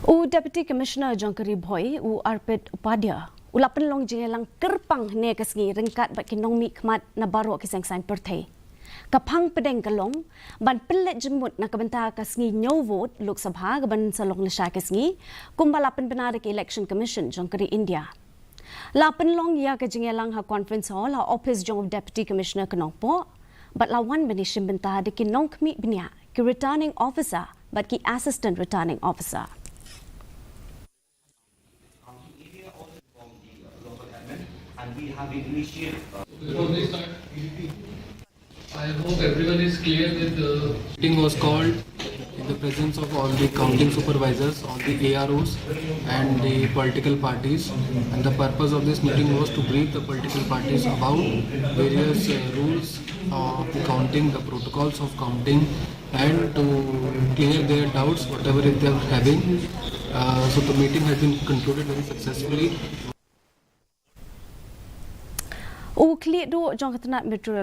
Deputy Commissioner Bhoi Arpit Upadhyaya ula Pynlong Jingialang Kyrpang Hynne Sngi ringkat bat kinong mi khmat na baro kisang-sang perthai. Kapang pedeng kalong ban pelet jemut na kabenta Sngi nyo vote Lok Sabha gaban salong nasha Sngi kumbalapan benarik Election Commission jongkari India. La Pynlong ya ke Jingialang ha conference hall ha office jong Deputy Commissioner kanong po bat lawan benishim benta de kinong kmi benya ki returning officer bat ki assistant returning officer. And we have initiated. I hope everyone is clear that the meeting was called in the presence of all the counting supervisors, all the AROs and the political parties, and the purpose of this meeting was to brief the political parties about various rules of the counting, the protocols of counting, and to clear their doubts, whatever if they are having. So the meeting has been concluded very successfully. Clear do jong katna metro